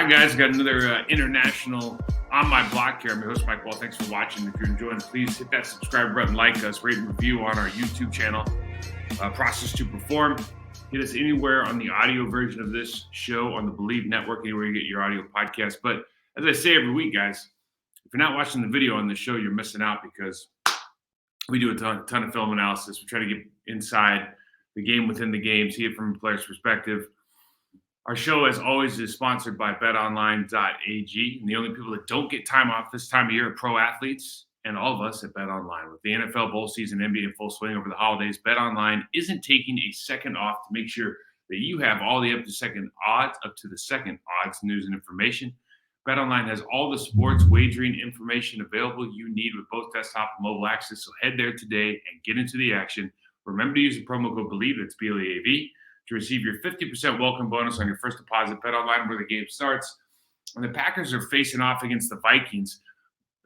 All right, guys, got another international on my block here. I'm your host, Mike Wahle. Thanks for watching. If you're enjoying, please hit that subscribe button, like us, rate and review on our YouTube channel, Process to Perform. Hit us anywhere on the audio version of this show on the Believe Network, anywhere you get your audio podcast. But as I say every week, guys, if you're not watching the video on the show, you're missing out because we do a ton of film analysis. We try to get inside the game within the game, see it from a player's perspective. Our show, as always, is sponsored by betonline.ag. And the only people that don't get time off this time of year are pro athletes and all of us at BetOnline. With the NFL bowl season, NBA in full swing over the holidays, BetOnline isn't taking a second off to make sure that you have all the up to the second odds, news, and information. BetOnline has all the sports wagering information available you need with both desktop and mobile access. So head there today and get into the action. Remember to use the promo code BELIEVE, it's BLEAV, to receive your 50% welcome bonus on your first deposit. BetOnline, where the game starts. And the Packers are facing off against the Vikings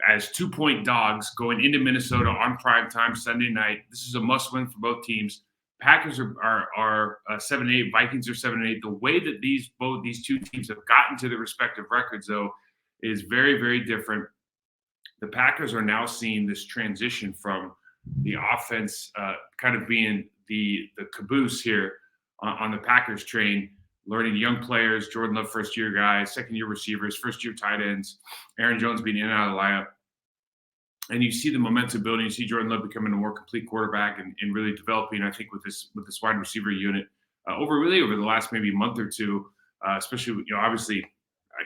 as 2-point dogs going into Minnesota on primetime Sunday night. This is a must-win for both teams. Packers are 7-8. Vikings are 7-8. The way that these two teams have gotten to their respective records, though, is very, very different. The Packers are now seeing this transition from the offense kind of being the caboose here on the Packers train, learning young players, Jordan Love, first-year guys, second-year receivers, first-year tight ends, Aaron Jones being in and out of the lineup. And you see the momentum building. You see Jordan Love becoming a more complete quarterback and really developing, I think, with this wide receiver unit over the last maybe month or two, especially, obviously I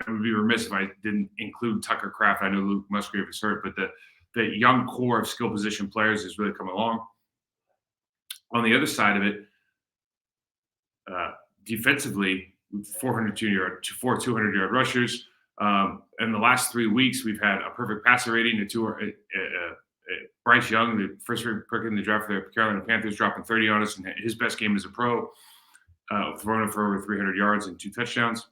would be remiss if I didn't include Tucker Kraft. I know Luke Musgrave is hurt, but the young core of skill position players has really come along. On the other side of it, defensively, 200-yard rushers. In the last 3 weeks, we've had a perfect passer rating. Bryce Young, the first pick in the draft for the Carolina Panthers, dropping 30 on us, and his best game as a pro, throwing for over 300 yards and 2 touchdowns.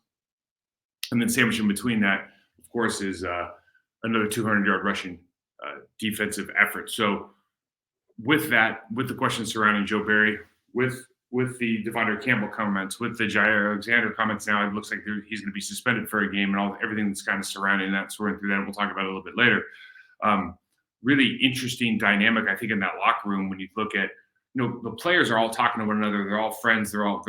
And then sandwiched in between that, of course, is another 200-yard rushing defensive effort. So with the questions surrounding Joe Barry, with the Devondre Campbell comments, with the Jair Alexander comments now, it looks like he's going to be suspended for a game and everything that's kind of surrounding that, sorting through that. We'll talk about it a little bit later. Really interesting dynamic, I think, in that locker room when you look at, the players are all talking to one another. They're all friends. They're all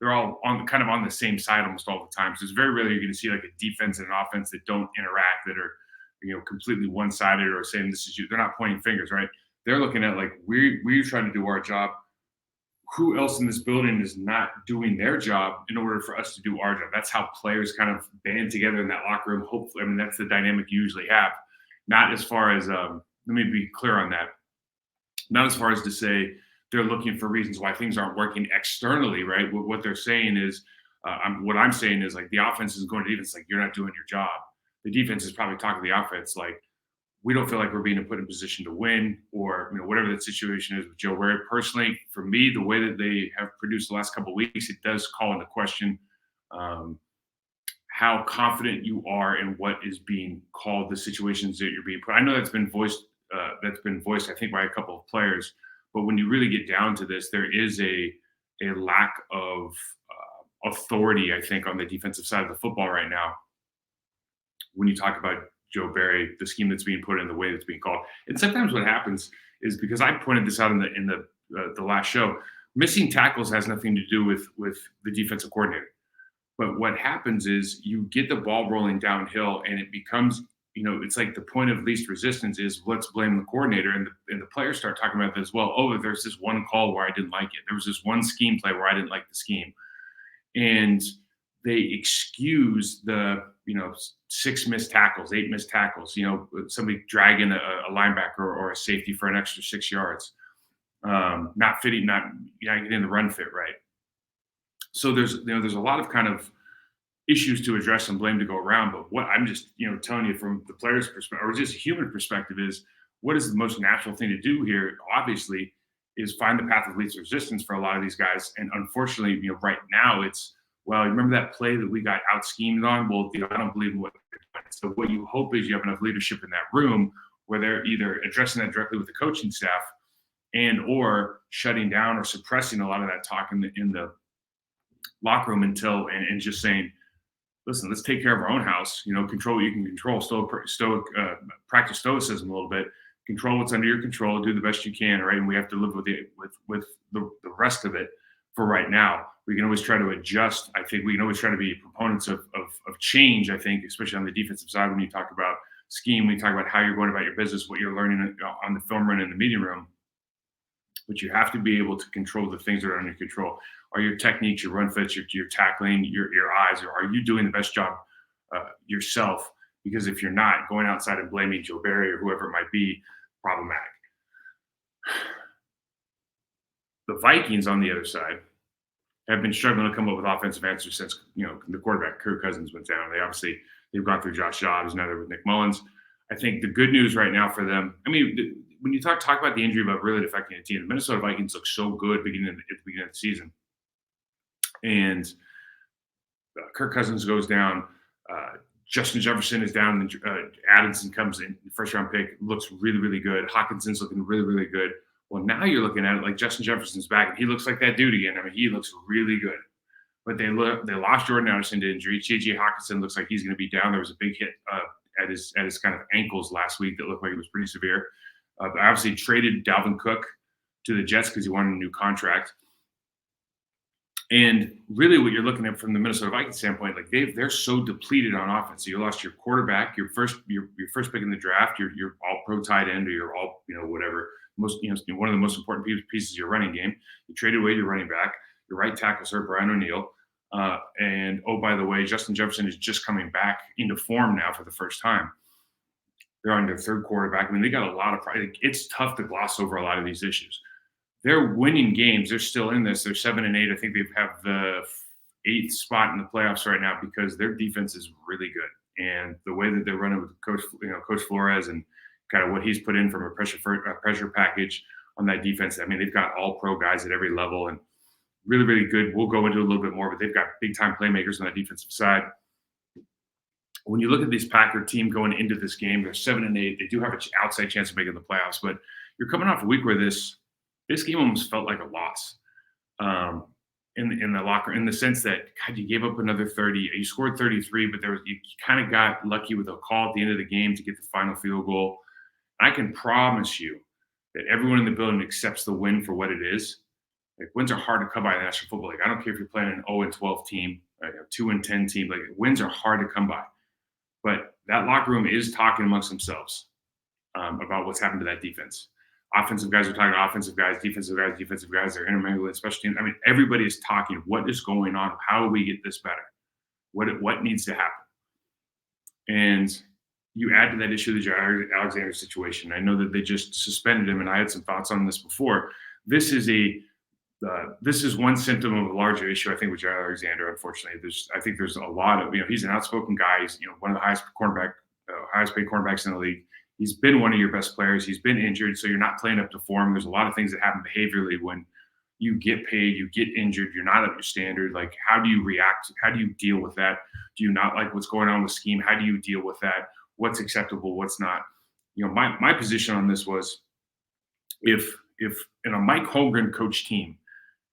on the same side almost all the time. So it's very rarely you're going to see like a defense and an offense that don't interact, that are, completely one-sided or saying this is you. They're not pointing fingers, right? They're looking at like, we're trying to do our job. Who else in this building is not doing their job in order for us to do our job? That's how players kind of band together in that locker room. Hopefully, that's the dynamic you usually have. Not as far as, let me be clear on that. Not as far as to say they're looking for reasons why things aren't working externally, right? What they're saying is, what I'm saying is like the offense is going to defense, like you're not doing your job. The defense is probably talking to the offense like, we don't feel like we're being put in a position to win, or whatever that situation is with Joe Barry. Personally, for me, the way that they have produced the last couple of weeks, it does call into question how confident you are in what is being called, the situations that you're being put. I know that's been voiced. I think, by a couple of players. But when you really get down to this, there is a lack of authority, I think, on the defensive side of the football right now. When you talk about Joe Barry, the scheme that's being put in, the way that's being called. And sometimes what happens is, because I pointed this out in the last show, missing tackles has nothing to do with the defensive coordinator. But what happens is you get the ball rolling downhill and it becomes, it's like the point of least resistance is let's blame the coordinator. And the players start talking about this as well. Oh, there's this one call where I didn't like it. There was this one scheme play where I didn't like the scheme. And they excuse the, 6 missed tackles, 8 missed tackles, somebody dragging a linebacker or a safety for an extra 6 yards, not fitting, not getting the run fit right. So there's a lot of kind of issues to address and blame to go around. But what I'm just, telling you from the player's perspective, or just a human perspective, is what is the most natural thing to do here, obviously, is find the path of least resistance for a lot of these guys. And unfortunately, right now it's, well, remember that play that we got out schemed on? Well, I don't believe in what they're doing. So what you hope is you have enough leadership in that room where they're either addressing that directly with the coaching staff and or shutting down or suppressing a lot of that talk in the locker room and just saying, listen, let's take care of our own house. Control what you can control. Practice stoicism a little bit. Control what's under your control. Do the best you can, right? And we have to live with the rest of it for right now. We can always try to adjust. I think we can always try to be proponents of change. I think, especially on the defensive side, when you talk about scheme, when you talk about how you're going about your business, what you're learning on the film run in the meeting room. But you have to be able to control the things that are under control. Are your techniques, your run fits, your tackling, your eyes, or are you doing the best job yourself? Because if you're not, going outside and blaming Joe Barry or whoever it might be, problematic. The Vikings, on the other side, have been struggling to come up with offensive answers since the quarterback Kirk Cousins went down. They've gone through Josh Dobbs, now they're with Nick Mullins. I think the good news right now for them. I mean, when you talk about the injury about really affecting the team, the Minnesota Vikings look so good at the beginning of the season, and Kirk Cousins goes down. Justin Jefferson is down. And Addison comes in, first round pick, looks really, really good. Hawkinson's looking really, really good. Well, now you're looking at it like Justin Jefferson's back, and he looks like that dude again. I mean, he looks really good. But they lost Jordan Addison to injury. J.J. Hawkinson looks like he's going to be down. There was a big hit at his kind of ankles last week that looked like it was pretty severe. Obviously traded Dalvin Cook to the Jets because he wanted a new contract. And really what you're looking at from the Minnesota Vikings standpoint, like they're so depleted on offense. So you lost your quarterback, your first pick in the draft, your all pro tight end, or your all, whatever, most, one of the most important pieces of your running game. You traded away your running back. Your right tackle, Sir Brian O'Neill. And oh, by the way, Justin Jefferson is just coming back into form now for the first time. They're on their third quarterback. I mean, they got a lot of pride. It's tough to gloss over a lot of these issues. They're winning games. They're still in this. They're 7-8. I think they have the 8th spot in the playoffs right now because their defense is really good. And the way that they're running with Coach Flores and kind of what he's put in from a pressure package on that defense. I mean, they've got all pro guys at every level and really, really good. We'll go into a little bit more, but they've got big time playmakers on that defensive side. When you look at this Packer team going into this game, they're 7-8. They do have an outside chance of making the playoffs, but you're coming off a week where this game almost felt like a loss in the locker, in the sense that, God, you gave up another 30. You scored 33, but you kind of got lucky with a call at the end of the game to get the final field goal. I can promise you that everyone in the building accepts the win for what it is. Like, wins are hard to come by in the National Football League. I don't care if you're playing an 0-12 team, a 2-10 team. Like, wins are hard to come by. But that locker room is talking amongst themselves about what's happened to that defense. Offensive guys are talking to offensive guys, defensive guys. They're intermingling, especially. I mean, everybody is talking. What is going on? How do we get this better? What needs to happen? And you add to that issue the Jair Alexander situation. I know that they just suspended him, and I had some thoughts on this before. This is one symptom of a larger issue, I think, with Jair Alexander. Unfortunately, I think there's a lot of, he's an outspoken guy. He's, one of the highest paid cornerbacks in the league. He's been one of your best players. He's been injured, so you're not playing up to form. There's a lot of things that happen behaviorally when you get paid, you get injured, you're not up to standard. Like, how do you react? How do you deal with that? Do you not like what's going on with scheme? How do you deal with that? What's acceptable? What's not? My position on this was, if in a Mike Holmgren coach team,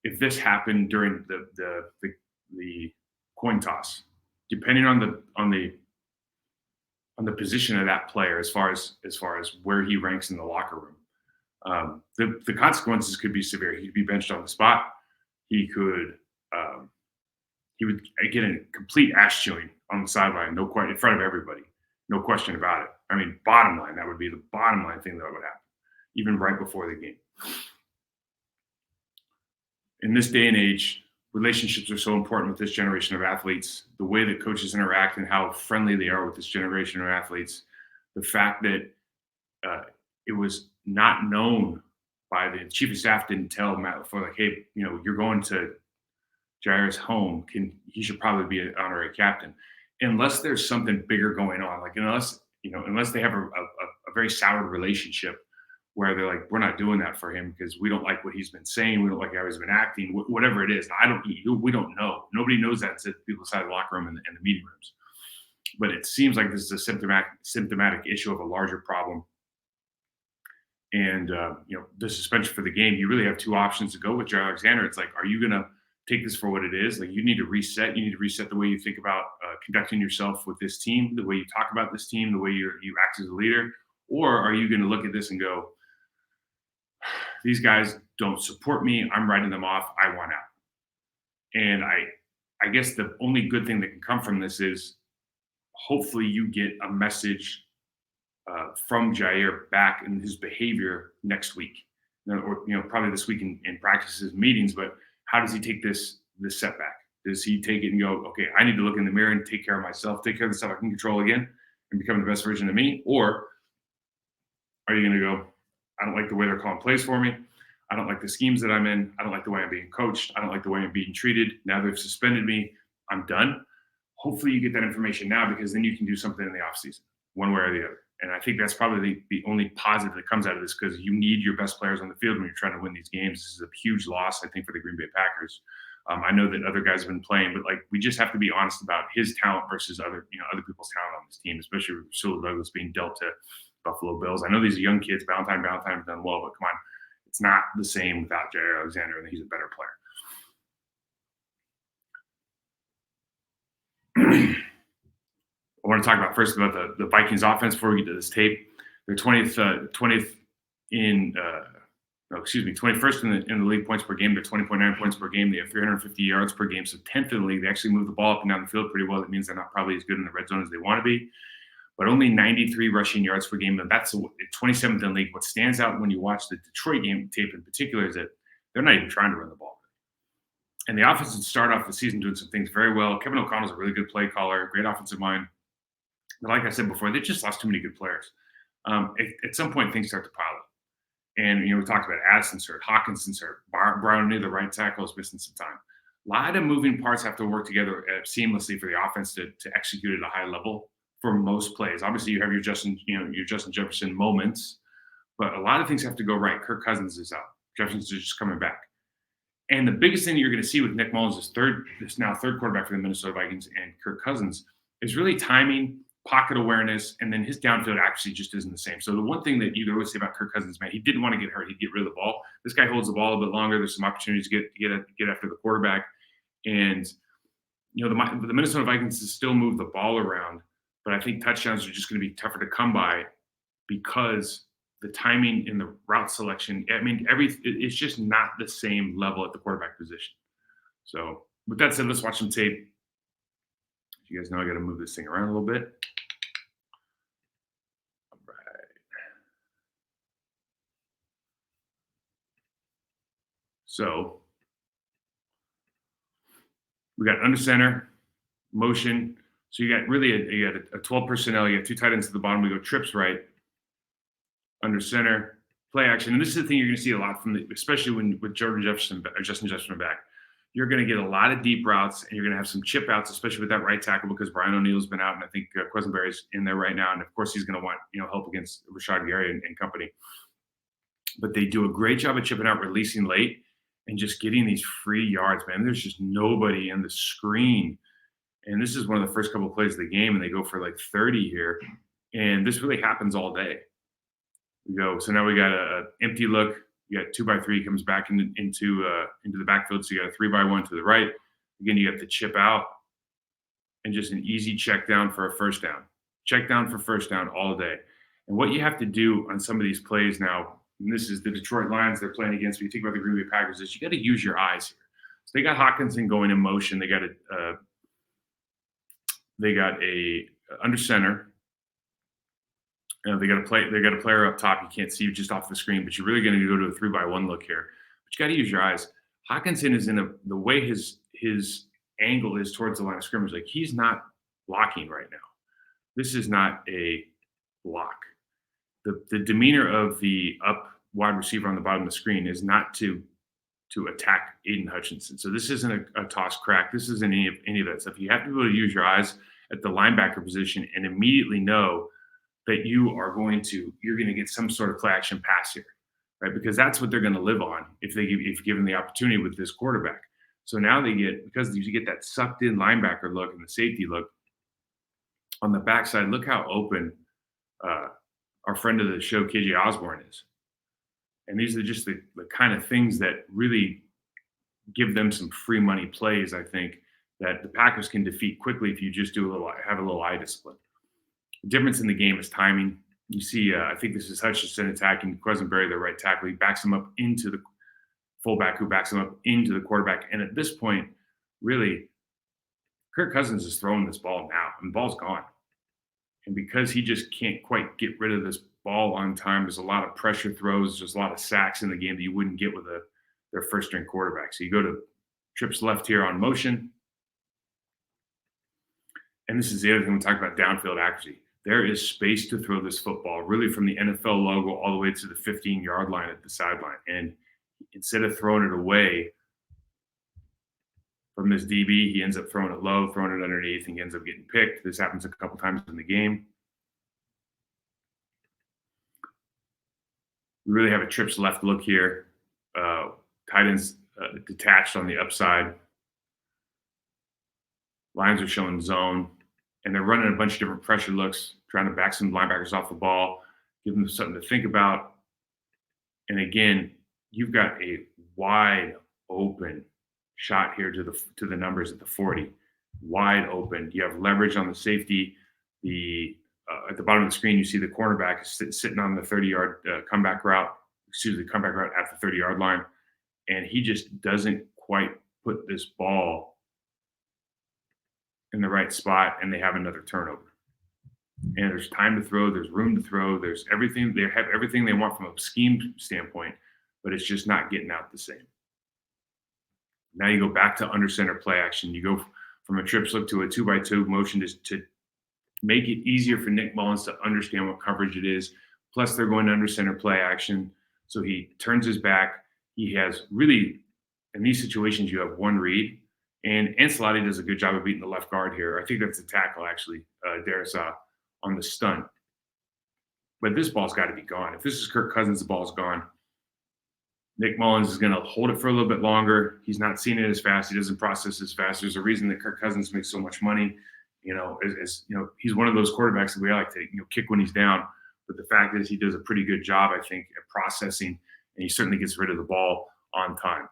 if this happened during the coin toss, depending on the position of that player, as far as where he ranks in the locker room, the consequences could be severe. He'd be benched on the spot. He would get a complete ass chewing on the sideline, no question, in front of everybody, no question about it. I mean, bottom line, that would be the bottom line thing that would happen, even right before the game. In this day and age, relationships are so important with this generation of athletes. The way that coaches interact and how friendly they are with this generation of athletes. The fact that it was not known by the chief of staff, didn't tell Matt LaFleur, like, hey, you're going to Jair's home. He should probably be an honorary captain, unless there's something bigger going on. Like, unless they have a very soured relationship, where they're like, we're not doing that for him because we don't like what he's been saying. We don't like how he's been acting, whatever it is. We don't know. Nobody knows that except people inside the locker room and the meeting rooms. But it seems like this is a symptomatic issue of a larger problem. And, the suspension for the game, you really have two options to go with Jair Alexander. It's like, are you going to take this for what it is. Like, you need to reset. You need to reset the way you think about conducting yourself with this team, the way you talk about this team, the way you act as a leader. Or are you going to look at this and go, these guys don't support me. I'm writing them off. I want out. And I guess the only good thing that can come from this is hopefully you get a message from Jair back in his behavior next week, or probably this week in practices, meetings. But how does he take this setback? Does he take it and go, okay, I need to look in the mirror and take care of myself, take care of the stuff I can control again, and become the best version of me? Or are you going to go, I don't like the way they're calling plays for me. I don't like the schemes that I'm in. I don't like the way I'm being coached. I don't like the way I'm being treated. Now they've suspended me. I'm done. Hopefully you get that information now, because then you can do something in the offseason, one way or the other. And I think that's probably the only positive that comes out of this, because you need your best players on the field when you're trying to win these games. This is a huge loss, I think, for the Green Bay Packers. I know that other guys have been playing, but we just have to be honest about his talent versus other people's talent on this team, especially with Rasul Douglas being dealt to Buffalo Bills. I know these are young kids. Valentine have done well, but come on, it's not the same without Jair Alexander, and he's a better player. I want to talk about first about the Vikings offense before we get to this tape. They're 21st in the league points per game. They're 20.9 points per game. They have 350 yards per game, so 10th in the league. They actually move the ball up and down the field pretty well. That means they're not probably as good in the red zone as they want to be, but only 93 rushing yards per game, and that's 27th in the league. What stands out when you watch the Detroit game tape in particular is that they're not even trying to run the ball. And the offense would start off the season doing some things very well. Kevin O'Connell's a really good play caller, great offensive mind. But like I said before, they just lost too many good players. At some point, things start to pile up. And, we talked about Addison's hurt, Hawkinson's hurt, Brown near the right tackle is missing some time. A lot of moving parts have to work together seamlessly for the offense to execute at a high level for most plays. Obviously, you have your Justin Jefferson moments, but a lot of things have to go right. Kirk Cousins is out. Jefferson's just coming back. And the biggest thing that you're going to see with Nick Mullins, this now third quarterback for the Minnesota Vikings, and Kirk Cousins, is really timing, pocket awareness, and then his downfield accuracy just isn't the same. So the one thing that you could always say about Kirk Cousins, man, he didn't want to get hurt. He'd get rid of the ball. This guy holds the ball a bit longer. There's some opportunities to get after the quarterback. And, the Minnesota Vikings still move the ball around, but I think touchdowns are just going to be tougher to come by because the timing in the route selection, it's just not the same level at the quarterback position. So with that said, let's watch some tape. You guys know I got to move this thing around a little bit. All right. So we got under center, motion. So you got really a 12 personnel. You have two tight ends at the bottom. We go trips right, under center, play action. And this is the thing you're going to see a lot especially with Justin Jefferson back. You're going to get a lot of deep routes, and you're going to have some chip outs, especially with that right tackle, because Brian O'Neill's been out, and I think Quesenberry's in there right now. And of course, he's going to want help against Rashad Gary and company. But they do a great job of chipping out, releasing late, and just getting these free yards, man. There's just nobody in the screen. And this is one of the first couple of plays of the game, and they go for 30 here. And this really happens all day. So now we got an empty look. You got 2x3 comes back into the backfield. So you got a 3x1 to the right. Again, you have to chip out and just an easy check down for a first down. Check down for first down all day. And what you have to do on some of these plays now, and this is the Detroit Lions they're playing against. When you think about the Green Bay Packers, is you got to use your eyes here. So they got Hawkinson going in motion. They got a under center. They got a player up top. You can't see just off the screen, but you're really going to go to a 3x1 look here. But you got to use your eyes. Hawkinson is in the way his angle is towards the line of scrimmage. He's not blocking right now. This is not a block. The demeanor of the up wide receiver on the bottom of the screen is not to attack Aiden Hutchinson. So this isn't a toss crack. This isn't any of that stuff. You have to be able to use your eyes at the linebacker position and immediately know that you're going to get some sort of play action pass here, right? Because that's what they're going to live on if given the opportunity with this quarterback. So now because you get that sucked in linebacker look and the safety look on the backside. Look how open our friend of the show, KJ Osborne, is. And these are just the kind of things that really give them some free money plays, I think, that the Packers can defeat quickly if you just have a little eye discipline. The difference in the game is timing. You see, I think this is Hutchinson attacking Quesenberry, the right tackle. He backs him up into the fullback, who backs him up into the quarterback. And at this point, really, Kirk Cousins is throwing this ball now, and the ball's gone. And because he just can't quite get rid of this ball on time, there's a lot of pressure throws. There's a lot of sacks in the game that you wouldn't get with their first string quarterback. So you go to trips left here on motion. And this is the other thing we talk about, downfield accuracy. There is space to throw this football, really from the NFL logo all the way to the 15-yard line at the sideline. And instead of throwing it away from this DB, he ends up throwing it low, throwing it underneath, and he ends up getting picked. This happens a couple times in the game. We really have a trips left look here. Tight ends detached on the upside. Lines are showing zone, and they're running a bunch of different pressure looks, trying to back some linebackers off the ball, give them something to think about. And again, you've got a wide open shot here to the numbers at the 40, wide open. You have leverage on the safety. At the bottom of the screen, you see the cornerback is sitting on the 30-yard comeback route at the 30-yard line, and he just doesn't quite put this ball in the right spot, and they have another turnover. And there's time to throw, there's room to throw, there's everything. They have everything they want from a scheme standpoint, but it's just not getting out the same. Now you go back to under center play action. You go from a trip slip to a 2x2 motion to make it easier for Nick Mullins to understand what coverage it is. Plus, they're going to under center play action. So he turns his back. He has really, in these situations, you have one read. And Ancelotti does a good job of beating the left guard here. I think that's a tackle, actually, Darrisaw, on the stunt. But this ball's got to be gone. If this is Kirk Cousins, the ball's gone. Nick Mullins is going to hold it for a little bit longer. He's not seeing it as fast. He doesn't process as fast. There's a reason that Kirk Cousins makes so much money. He's one of those quarterbacks that we like to kick when he's down. But the fact is, he does a pretty good job, I think, at processing, and he certainly gets rid of the ball on time.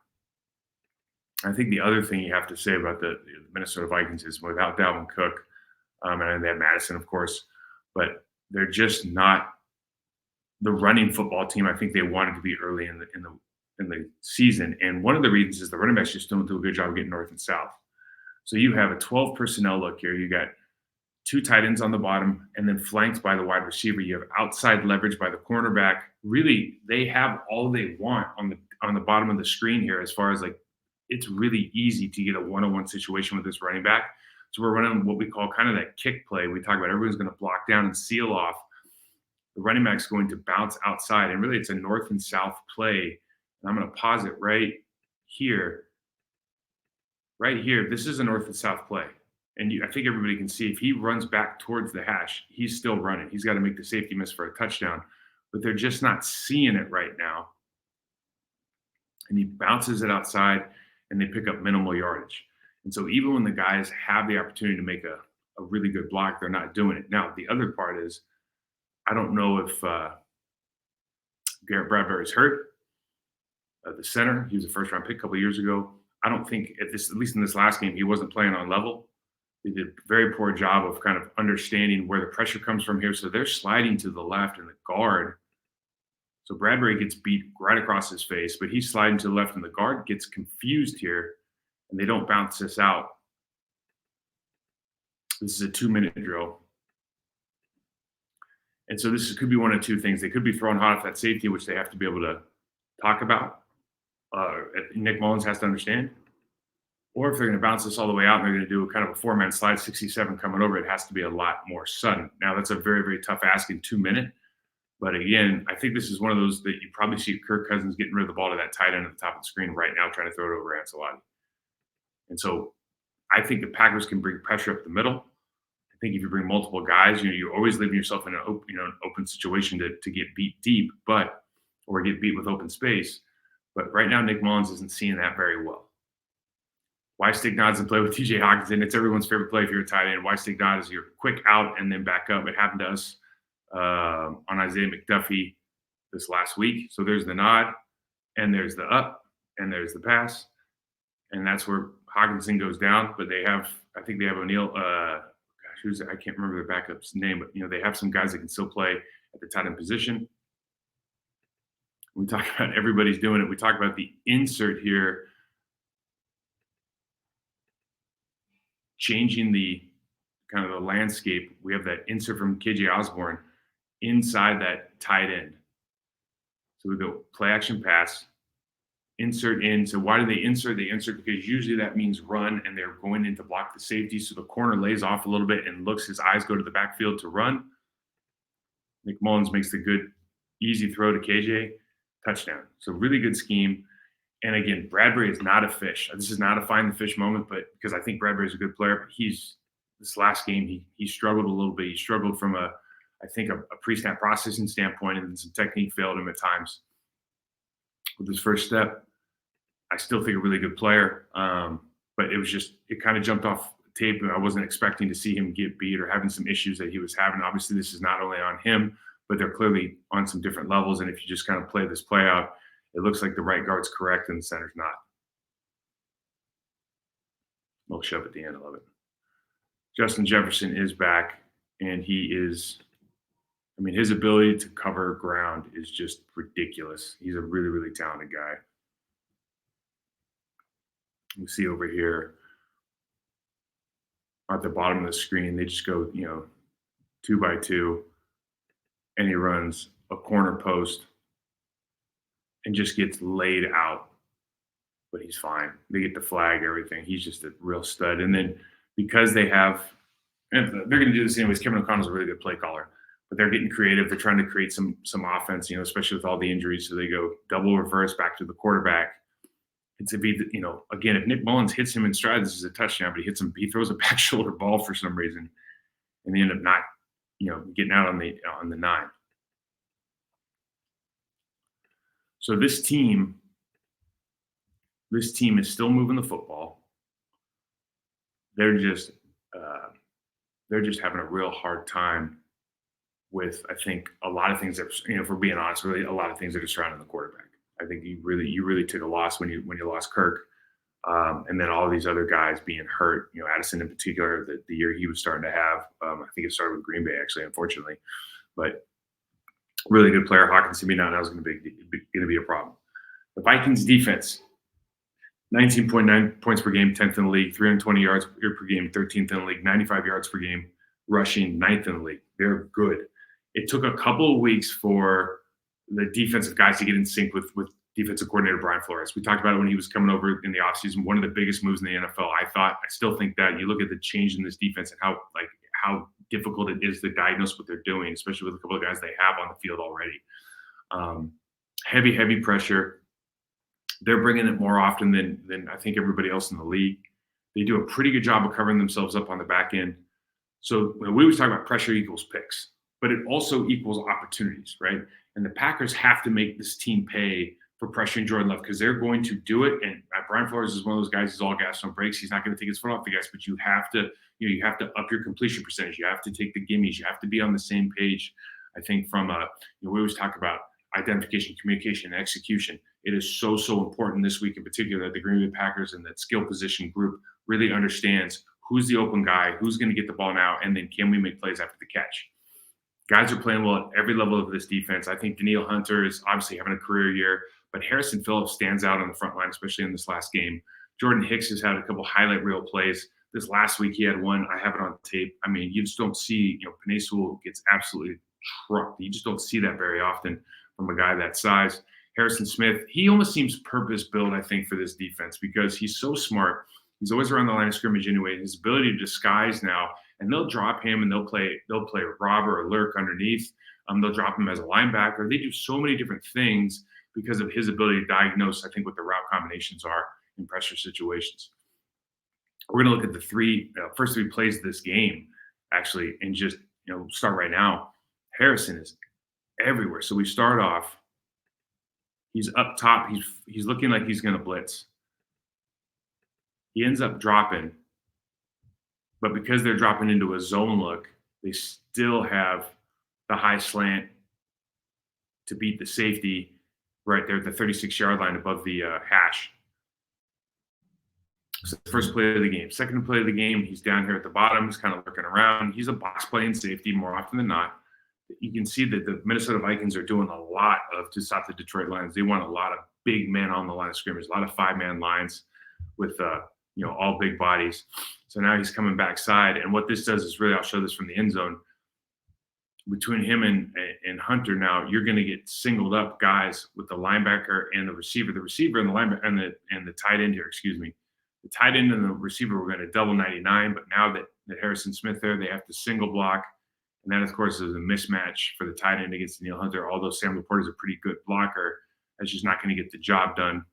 I think the other thing you have to say about the Minnesota Vikings is, without Dalvin Cook, and they have Madison, of course, but they're just not the running football team I think they wanted to be early in the season. And one of the reasons is the running backs just don't do a good job of getting north and south. So you have a 12 personnel look here. You got two tight ends on the bottom, and then flanked by the wide receiver. You have outside leverage by the cornerback. Really, they have all they want on the bottom of the screen here, as far as it's really easy to get a one-on-one situation with this running back. So we're running what we call kind of that kick play. We talk about everyone's going to block down and seal off. The running back's going to bounce outside, and really it's a north and south play. And I'm going to pause it right here. Right here, this is a north and south play. And I think everybody can see if he runs back towards the hash, he's still running. He's got to make the safety miss for a touchdown. But they're just not seeing it right now. And he bounces it outside, and they pick up minimal yardage. And so even when the guys have the opportunity to make a really good block, they're not doing it. Now, the other part is, I don't know if Garrett Bradbury's hurt. The center, he was a first-round pick a couple of years ago. I don't think, at least in this last game, he wasn't playing on level. They did a very poor job of kind of understanding where the pressure comes from here. So they're sliding to the left, and the guard. So Bradbury gets beat right across his face, but he's sliding to the left, and the guard gets confused here, and they don't bounce this out. This is a 2-minute drill. And so this could be one of two things. They could be throwing hot off that safety, which they have to be able to talk about. Nick Mullins has to understand. Or if they're going to bounce this all the way out and they're going to do a kind of a 4-man slide, 67 coming over, it has to be a lot more sudden. Now, that's a very, very tough ask in 2 minutes. But again, I think this is one of those that you probably see Kirk Cousins getting rid of the ball to that tight end at the top of the screen right now, trying to throw it over Ancelotti. And so I think the Packers can bring pressure up the middle. I think if you bring multiple guys, you're always leaving yourself in an open situation to get beat deep, or get beat with open space. But right now, Nick Mullins isn't seeing that very well. Why stick nods and play with TJ Hawkinson? It's everyone's favorite play if you're a tight end. Why stick nod is your quick out and then back up. It happened to us on Isaiah McDuffie this last week. So there's the nod, and there's the up, and there's the pass. and that's where Hawkinson goes down. But I think they have O'Neal. I can't remember their backup's name, but they have some guys that can still play at the tight end position. We talk about everybody's doing it. We talk about the insert here, changing the kind of the landscape. We have that insert from KJ Osborne inside that tight end. So we go play action pass, insert in. So why do they insert? They insert because usually that means run, and they're going in to block the safety. So the corner lays off a little bit and looks, his eyes go to the backfield to run. Nick Mullins makes the good, easy throw to KJ, touchdown. So really good scheme. And again, Bradbury is not a fish. This is not a find the fish moment, but because I think Bradbury is a good player, but this last game, he struggled a little bit. He struggled from a pre-snap processing standpoint, and then some technique failed him at times with his first step. I still think a really good player, but it kind of jumped off tape, and I wasn't expecting to see him get beat or having some issues that he was having. Obviously, this is not only on him, but they're clearly on some different levels. And if you just kind of play this play out, it looks like the right guard's correct and the center's not. Little shove at the end. I love it. Justin Jefferson is back, and his ability to cover ground is just ridiculous. He's a really, really talented guy. You see over here at the bottom of the screen, they just go, 2 by 2, and he runs a corner post and just gets laid out, but he's fine. They get the flag, everything. He's just a real stud. And then because they're going to do this anyways, Kevin O'Connell's a really good play caller, but they're getting creative. They're trying to create some offense, especially with all the injuries. So they go double reverse back to the quarterback. It's again, if Nick Mullins hits him in stride, this is a touchdown, but he throws a back shoulder ball for some reason, and they end up not, getting out on the 9. So this team is still moving the football. They're just having a real hard time with, I think, a lot of things that, if we're being honest, really a lot of things that are surrounding the quarterback. I think you really took a loss when you lost Kirk, and then all these other guys being hurt. Addison in particular, the year he was starting to have. I think it started with Green Bay, actually, unfortunately, but really good player. Hawkins to me now is going to be a problem. The Vikings defense, 19.9 points per game, 10th in the league, 320 yards per game, 13th in the league, 95 yards per game, rushing, 9th in the league. They're good. It took a couple of weeks for the defensive guys to get in sync with defensive coordinator Brian Flores. We talked about it when he was coming over in the offseason. One of the biggest moves in the NFL, I still think that. You look at the change in this defense and how difficult it is to diagnose what they're doing, especially with a couple of guys they have on the field already. Heavy pressure. They're bringing it more often than I think everybody else in the league. They do a pretty good job of covering themselves up on the back end. So we always talk about pressure equals picks, but it also equals opportunities, right? And the Packers have to make this team pay for pressuring Jordan Love, because they're going to do it. And Brian Flores is one of those guys who's all gas, no brakes. He's not going to take his foot off the gas, but you have to up your completion percentage. You have to take the gimmies. You have to be on the same page. I think from we always talk about identification, communication, and execution. It is so important this week in particular that the Green Bay Packers and that skill position group really understands who's the open guy, who's going to get the ball now, and then can we make plays after the catch. Guys are playing well at every level of this defense. I think Danielle Hunter is obviously having a career year, but Harrison Phillips stands out on the front line, especially in this last game. Jordan Hicks has had a couple highlight reel plays. This last week he had one. I have it on tape. I mean, you just don't see, Penei Sewell gets absolutely trucked. You just don't see that very often from a guy that size. Harrison Smith, he almost seems purpose-built, I think, for this defense because he's so smart. He's always around the line of scrimmage anyway. His ability to disguise now, and they'll drop him and they'll play robber or lurk underneath. They'll drop him as a linebacker. They do so many different things because of his ability to diagnose, I think, what the route combinations are in pressure situations. We're going to look at the first three plays of this game, actually, and just start right now. Harrison is everywhere. So we start off. He's up top. He's looking like he's going to blitz. He ends up dropping, but because they're dropping into a zone look, they still have the high slant to beat the safety right there at the 36-yard line above the hash. So the first play of the game. Second play of the game, he's down here at the bottom. He's kind of looking around. He's a box play and safety more often than not. You can see that the Minnesota Vikings are doing a lot to stop the Detroit Lions. They want a lot of big men on the line of scrimmage, a lot of 5-man lines with all big bodies. So now he's coming backside, and what this does is really, I'll show this from the end zone. Between him and Hunter, now you're going to get singled up guys with the linebacker and the receiver. The receiver and the linebacker and the tight end here, excuse me. The tight end and the receiver were going to double 99, but now that Harrison Smith there, they have to single block. And that, of course, is a mismatch for the tight end against Danielle Hunter. Although Sam Laporte is a pretty good blocker, that's just not going to get the job done.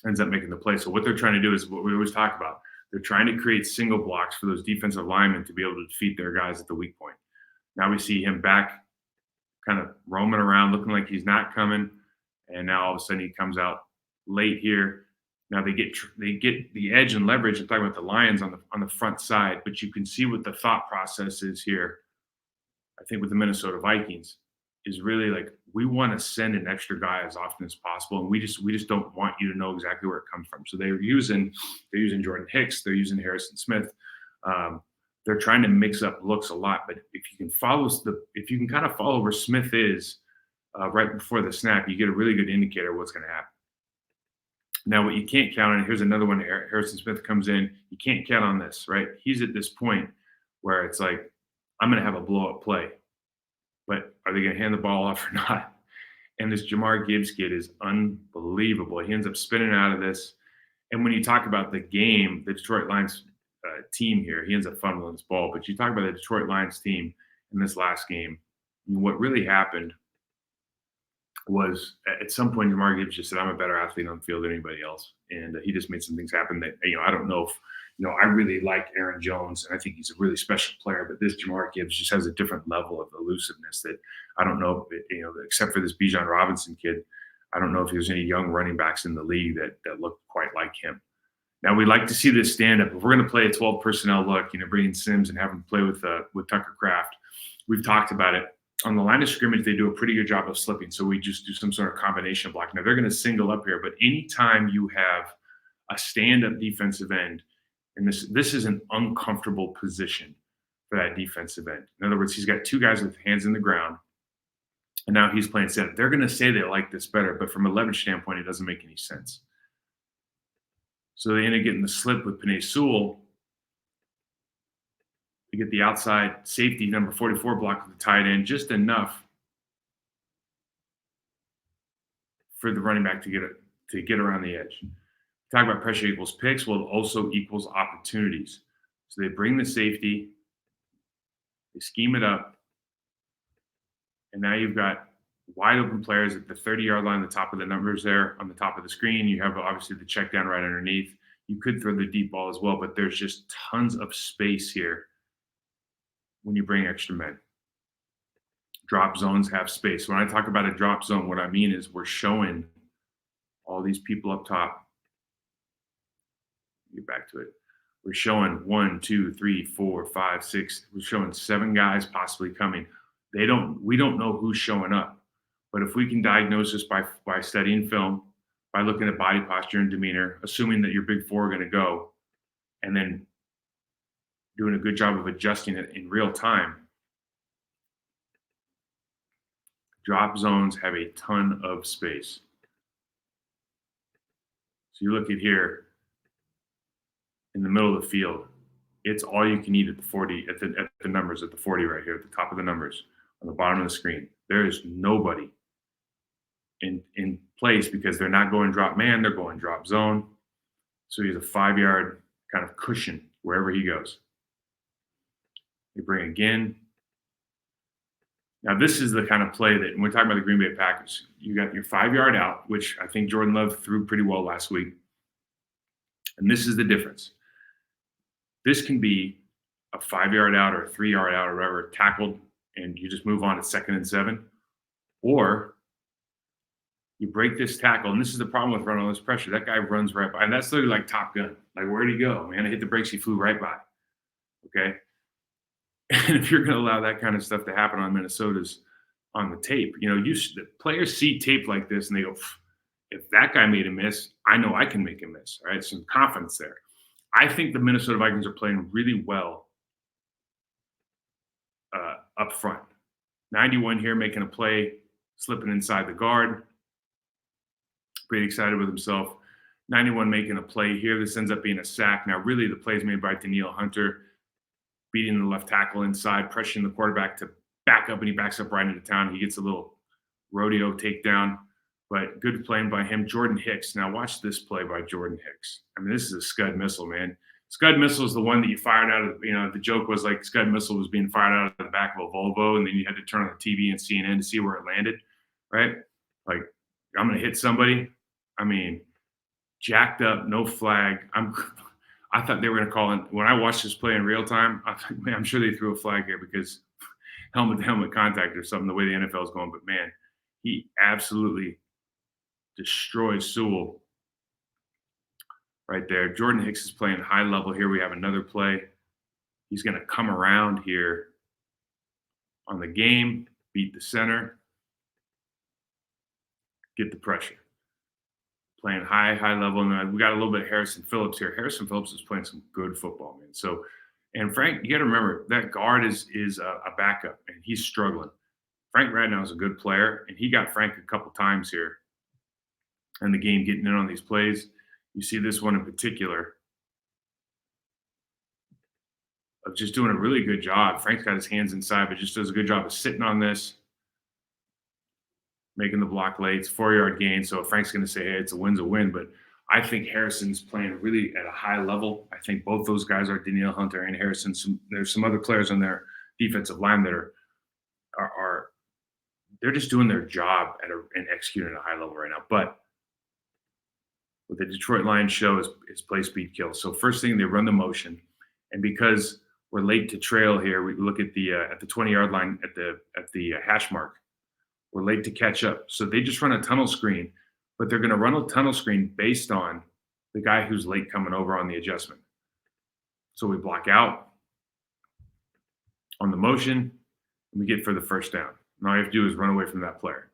Ends up making the play. So what they're trying to do is what we always talk about. They're trying to create single blocks for those defensive linemen to be able to defeat their guys at the weak point. Now we see him back kind of roaming around, looking like he's not coming. And now all of a sudden he comes out late here. Now they get the edge and leverage. I'm talking about the Lions on the front side, but you can see what the thought process is here. I think with the Minnesota Vikings is really like, we want to send an extra guy as often as possible, and we just don't want you to know exactly where it comes from. So they're using Jordan Hicks, they're using Harrison Smith. They're trying to mix up looks a lot, but if you can kind of follow where Smith is right before the snap, you get a really good indicator of what's going to happen. Now, what you can't count on, here's another one. Harrison Smith comes in. You can't count on this, right? He's at this point where it's like, I'm going to have a blow-up play, but are they going to hand the ball off or not? And this Jamar Gibbs kid is unbelievable. He ends up spinning out of this. And when you talk about the game, the Detroit Lions team here, he ends up fumbling this ball. But you talk about the Detroit Lions team in this last game, what really happened was at some point Jamar Gibbs just said, I'm a better athlete on the field than anybody else. And he just made some things happen that, I don't know if, I really like Aaron Jones, and I think he's a really special player, but this Jamar Gibbs just has a different level of elusiveness that I don't know, except for this Bijan Robinson kid, I don't know if there's any young running backs in the league that look quite like him. Now, we'd like to see this stand up. If we're going to play a 12 personnel look, bring in Sims and have him play with Tucker Kraft, we've talked about it. On the line of scrimmage, they do a pretty good job of slipping. So we just do some sort of combination block. Now, they're going to single up here, but anytime you have a stand-up defensive end, and this is an uncomfortable position for that defensive end. In other words, he's got two guys with hands in the ground, and now he's playing stand-up. They're going to say they like this better, but from a leverage standpoint, it doesn't make any sense. So they end up getting the slip with Penei Sewell. You get the outside safety, number 44 block with the tight end, just enough for the running back to get around the edge. Talk about pressure equals picks. Well, it also equals opportunities. So they bring the safety, they scheme it up, and now you've got wide open players at the 30-yard line, the top of the numbers there on the top of the screen. You have obviously the check down right underneath. You could throw the deep ball as well, but there's just tons of space here when you bring extra men. Drop zones have space. When I talk about a drop zone, what I mean is we're showing all these people up top. Get back to it. We're showing 1, 2, 3, 4, 5, 6. We're showing 7 guys possibly coming. We don't know who's showing up. But if we can diagnose this by studying film, by looking at body posture and demeanor, assuming that your big four are going to go, and then doing a good job of adjusting it in real time, drop zones have a ton of space. So you look at here, in the middle of the field, it's all you can eat at the 40, at the numbers, at the 40 right here, at the top of the numbers, on the bottom of the screen. There is nobody in place because they're not going drop man, they're going drop zone. So he's a 5-yard kind of cushion wherever he goes. They bring again. Now, this is the kind of play that, when we're talking about the Green Bay Packers, you got your 5-yard out, which I think Jordan Love threw pretty well last week. And this is the difference. This can be a 5-yard out or a 3-yard out or whatever, tackled, and you just move on to 2nd and 7. Or you break this tackle, and this is the problem with running all this pressure. That guy runs right by, and that's literally like Top Gun. Like, where'd he go? Man, I hit the brakes, he flew right by. Okay? And if you're going to allow that kind of stuff to happen on Minnesota's on the tape, the players see tape like this, and they go, if that guy made a miss, I know I can make a miss. All right, some confidence there. I think the Minnesota Vikings are playing really well up front. 91 here making a play, slipping inside the guard. Pretty excited with himself. 91 making a play here. This ends up being a sack. Now, really, the play is made by Danielle Hunter, beating the left tackle inside, pressuring the quarterback to back up, and he backs up right into town. He gets a little rodeo takedown, but good playing by him. Jordan Hicks. Now, watch this play by Jordan Hicks. I mean, this is a Scud missile, man. Scud missile is the one that you fired out of, the joke was like Scud missile was being fired out of the back of a Volvo, and then you had to turn on the TV and CNN to see where it landed, right? Like, I'm going to hit somebody. I mean, jacked up, no flag. I thought they were going to call in. When I watched this play in real time, I thought, man, I'm sure they threw a flag here because helmet-to-helmet contact or something, the way the NFL is going. But, man, he absolutely destroyed Sewell right there. Jordan Hicks is playing high level here. We have another play. He's going to come around here on the game, beat the center, get the pressure. Playing high level. And we got a little bit of Harrison Phillips here. Harrison Phillips is playing some good football, man. So, and Frank, you got to remember that guard is a backup, and he's struggling. Frank Radnow is a good player, and he got Frank a couple times here in the game getting in on these plays. You see this one in particular of just doing a really good job. Frank's got his hands inside, but just does a good job of sitting on this, making the block late. It's 4-yard gain. So Frank's going to say, hey, it's a win's a win. But I think Harrison's playing really at a high level. I think both those guys are Danielle Hunter and Harrison. There's some other players on their defensive line that are they're just doing their job and executing at a high level right now. But what the Detroit Lions show is play speed kill. So first thing, they run the motion. And because we're late to trail here, we look at the 20-yard line at the hash mark. We're late to catch up. So they just run a tunnel screen, but they're going to run a tunnel screen based on the guy who's late coming over on the adjustment. So we block out on the motion, and we get for the first down. And all you have to do is run away from that player.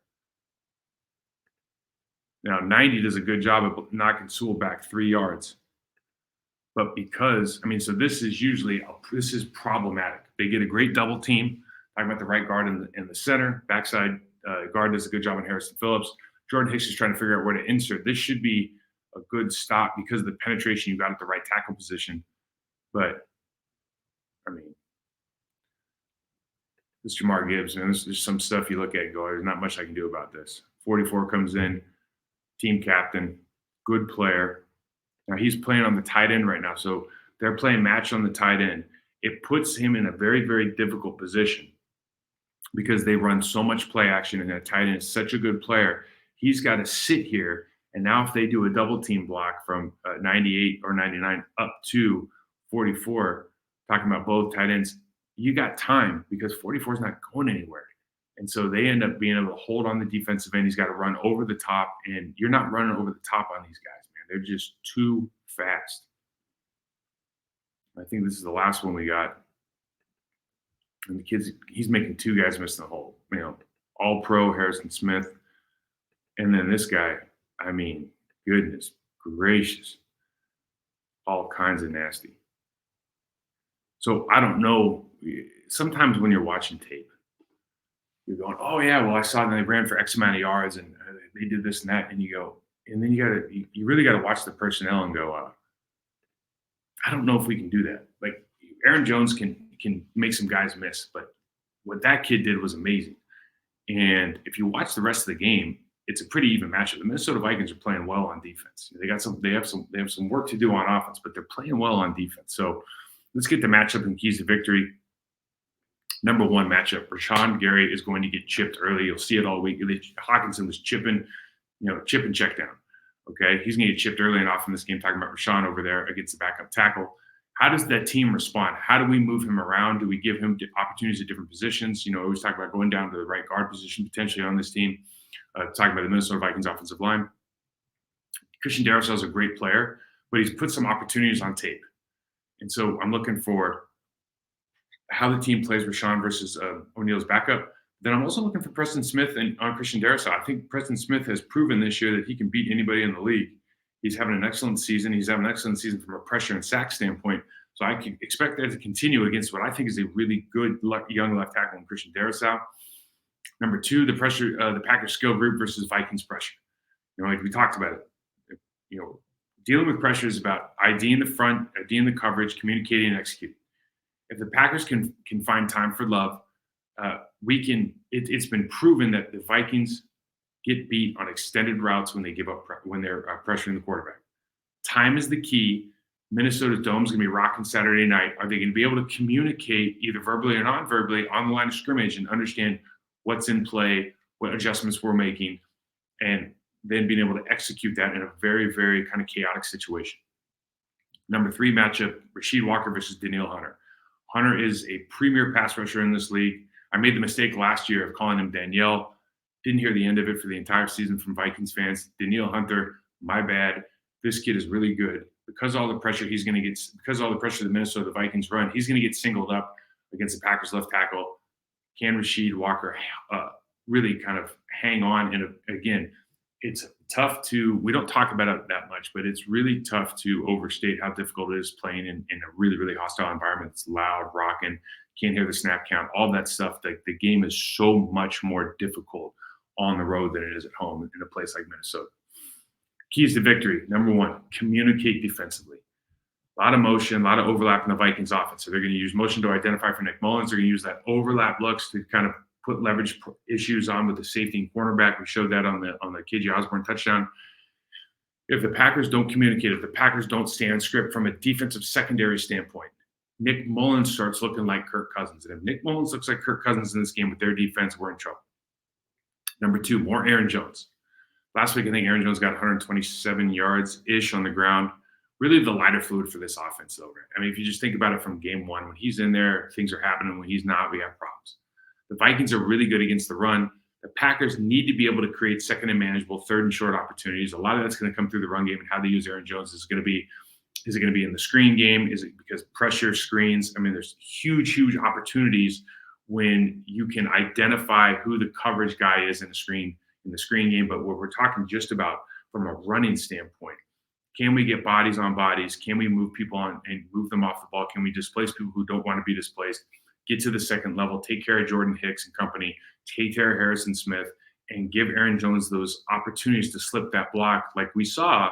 Now, 90 does a good job of knocking Sewell back 3 yards. But because, so this is problematic. They get a great double team. Talking about the right guard in the center. Backside guard does a good job on Harrison Phillips. Jordan Hicks is trying to figure out where to insert. This should be a good stop because of the penetration you got at the right tackle position. But, this Jamar Gibbs, man, there's some stuff you look at and go, there's not much I can do about this. 44 comes in, team captain, good player. Now he's playing on the tight end right now. So they're playing match on the tight end. It puts him in a very, very difficult position because they run so much play action, and that tight end is such a good player. He's got to sit here, and now if they do a double team block from 98 or 99 up to 44, talking about both tight ends, you got time because 44 is not going anywhere. And so they end up being able to hold on the defensive end. He's got to run over the top, and you're not running over the top on these guys, man. They're just too fast. I think this is the last one we got. And the kids, he's making two guys miss the hole. All pro Harrison Smith. And then this guy, goodness gracious. All kinds of nasty. So I don't know. Sometimes when you're watching tape, you're going, oh yeah, well I saw them, they ran for X amount of yards and they did this and that. And you go, and then you really got to watch the personnel and go, I don't know if we can do that. Like Aaron Jones can make some guys miss, but what that kid did was amazing. And if you watch the rest of the game, it's a pretty even matchup. The Minnesota Vikings are playing well on defense. They have some work to do on offense, but they're playing well on defense. So let's get the matchup and keys to victory. Number one matchup, Rashawn Gary is going to get chipped early. You'll see it all week. Hawkinson was chipping, chip and check down. Okay, he's going to get chipped early and often in this game, talking about Rashawn over there against the backup tackle. How does that team respond? How do we move him around? Do we give him opportunities at different positions? We always talk about going down to the right guard position potentially on this team. Talking about the Minnesota Vikings offensive line. Christian Darrisaw is a great player, but he's put some opportunities on tape. And so I'm looking for how the team plays Rashawn versus O'Neill's backup. Then I'm also looking for Preston Smith and on Christian Darrisaw. I think Preston Smith has proven this year that he can beat anybody in the league. He's having an excellent season. He's having an excellent season from a pressure and sack standpoint. So I can expect that to continue against what I think is a really good young left tackle in Christian Darrisaw. Number two, the pressure, the Packers skill group versus Vikings pressure. Like we talked about it. Dealing with pressure is about ID in the front, ID in the coverage, communicating and executing. If the Packers can find time for love, we can. It's been proven that the Vikings get beat on extended routes when they give up when they're pressuring the quarterback. Time is the key. Minnesota's dome is going to be rocking Saturday night. Are they going to be able to communicate either verbally or non-verbally on the line of scrimmage and understand what's in play, what adjustments we're making, and then being able to execute that in a very, very kind of chaotic situation? Number three matchup, Rasheed Walker versus Danielle Hunter. Hunter is a premier pass rusher in this league. I made the mistake last year of calling him Danielle. Didn't hear the end of it for the entire season from Vikings fans. Danielle Hunter, my bad. This kid is really good. Because all the pressure he's going to get, because all the pressure the Minnesota Vikings run, he's going to get singled up against the Packers left tackle. Can Rasheed Walker really kind of hang on? And again, it's tough to, we don't talk about it that much, but it's really tough to overstate how difficult it is playing in a really, really hostile environment. It's loud, rocking, can't hear the snap count, all that stuff. The game is so much more difficult on the road than it is at home in a place like Minnesota. Keys to victory. Number one, communicate defensively. A lot of motion, a lot of overlap in the Vikings offense. So they're going to use motion to identify for Nick Mullins. They're going to use that overlap looks to kind of put leverage issues on with the safety and cornerback. We showed that on the KJ Osborne touchdown. If the Packers don't communicate, if the Packers don't stay on script from a defensive secondary standpoint, Nick Mullins starts looking like Kirk Cousins. And if Nick Mullins looks like Kirk Cousins in this game with their defense, we're in trouble. Number two, more Aaron Jones. Last week, I think Aaron Jones got 127 yards-ish on the ground. Really the lighter fluid for this offense, though. I mean, if you just think about it from game one, when he's in there, things are happening. When he's not, we have problems. The Vikings are really good against the run. The Packers need to be able to create second and manageable, third and short opportunities. A lot of that's going to come through the run game and how they use Aaron Jones. Is it going to be in the screen game? Is it because pressure screens? I mean, there's huge, huge opportunities when you can identify who the coverage guy is in the screen game. But what we're talking just about from a running standpoint, can we get bodies on bodies? Can we move people on and move them off the ball? Can we displace people who don't want to be displaced? Get to the second level, take care of Jordan Hicks and company, take care of Harrison Smith, and give Aaron Jones those opportunities to slip that block like we saw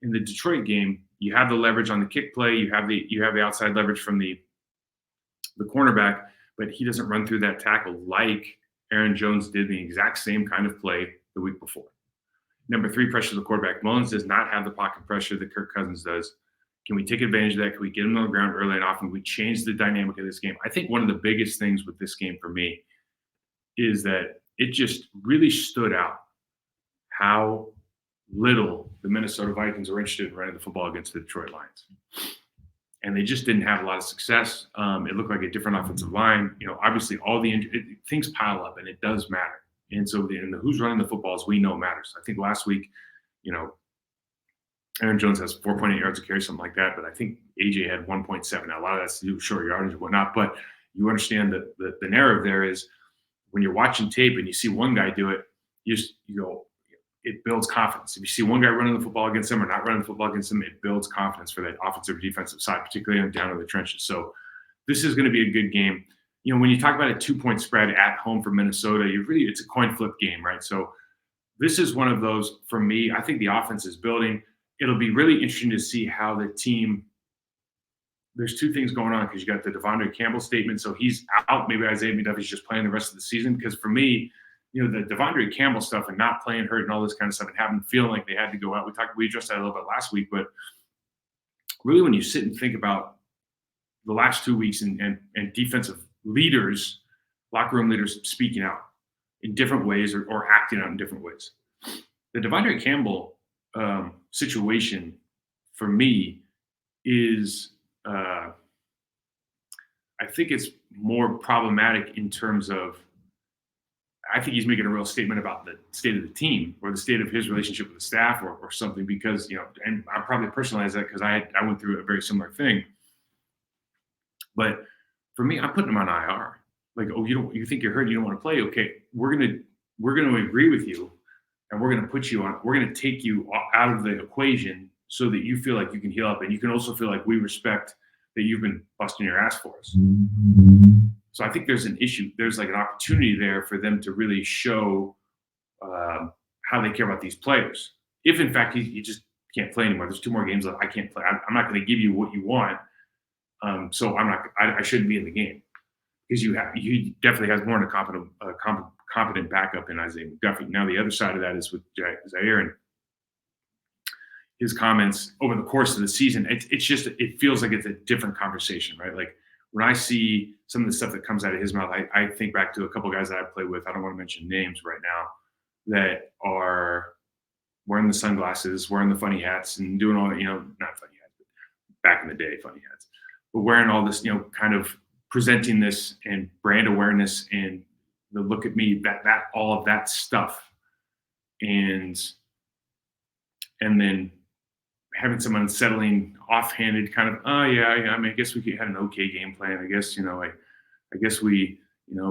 in the Detroit game. You have the leverage on the kick play. You have the outside leverage from the cornerback, but he doesn't run through that tackle like Aaron Jones did the exact same kind of play the week before. Number three, pressure the quarterback. Mullins does not have the pocket pressure that Kirk Cousins does. Can we take advantage of that? Can we get him on the ground early and often? We change the dynamic of this game. I think one of the biggest things with this game for me is that it just really stood out how little the Minnesota Vikings were interested in running the football against the Detroit Lions. And they just didn't have a lot of success. It looked like a different offensive line. Obviously all the things pile up and it does matter. And so who's running the footballs we know matters. I think last week, Aaron Jones has 4.8 yards of carry, something like that. But I think AJ had 1.7. Now, a lot of that's to do with short yardage and whatnot. But you understand that the narrative there is when you're watching tape and you see one guy do it, it builds confidence. If you see one guy running the football against him or not running the football against him, it builds confidence for that offensive or defensive side, particularly down in the trenches. So this is going to be a good game. When you talk about a 2-point spread at home for Minnesota, it's a coin flip game, right? So this is one of those, for me, I think the offense is building. It'll be really interesting to see how the team, there's two things going on because you got the Devondre Campbell statement. So he's out. Maybe Isaiah McDuffie's just playing the rest of the season. Because for me, the Devondre Campbell stuff and not playing hurt and all this kind of stuff and having feeling like they had to go out. We addressed that a little bit last week, but really when you sit and think about the last 2 weeks and defensive leaders, locker room leaders speaking out in different ways or acting out in different ways. The Devondre Campbell situation for me is, I think it's more problematic in terms of, I think he's making a real statement about the state of the team or the state of his relationship with the staff or something because, and I probably personalize that because I went through a very similar thing. But for me, I'm putting him on IR. like, oh, you think you're hurt, you don't want to play. Okay, we're gonna agree with you, and we're gonna put you on. We're gonna take you out of the equation so that you feel like you can heal up, and you can also feel like we respect that you've been busting your ass for us. So I think there's an issue. There's like an opportunity there for them to really show how they care about these players. If in fact he just can't play anymore, there's 2 more games left. I can't play. I'm not going to give you what you want. So I'm not. I shouldn't be in the game because he definitely has more than a competent backup in Isaiah McDuffie. Now the other side of that is with Zaire and his comments over the course of the season. It's just it feels like it's a different conversation, right? Like when I see some of the stuff that comes out of his mouth, I think back to a couple of guys that I play with. I don't want to mention names right now that are wearing the sunglasses, wearing the funny hats, and doing all, not funny hats, but back in the day, funny hats, but wearing all this, kind of presenting this and brand awareness and the look at me, that all of that stuff, and then having some unsettling, offhanded kind of, oh yeah, I mean, I guess we had an okay game plan. I guess, I guess we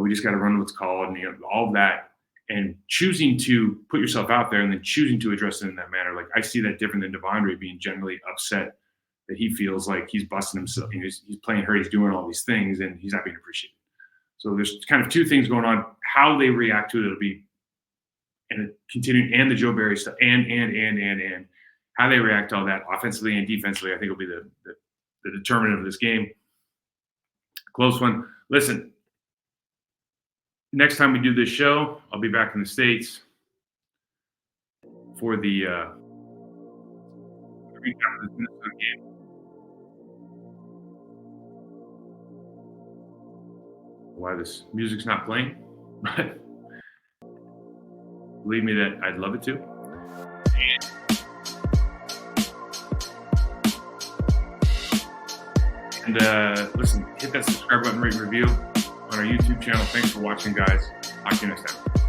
just got to run what's called, and all of that. And choosing to put yourself out there and then choosing to address it in that manner. Like I see that different than Devondre being generally upset that he feels like he's busting himself. He's playing hurt. He's doing all these things and he's not being appreciated. So there's kind of 2 things going on. How they react to it, it'll be, and continuing, and the Joe Barry stuff, and how they react to all that offensively and defensively, I think will be the determinant of this game. Close one. Listen, next time we do this show, I'll be back in the States for the recap of this Minnesota game. Why this music's not playing? But believe me that I'd love it to. And listen, hit that subscribe button, rate, and review on our YouTube channel. Thanks for watching, guys. Talk to you next time.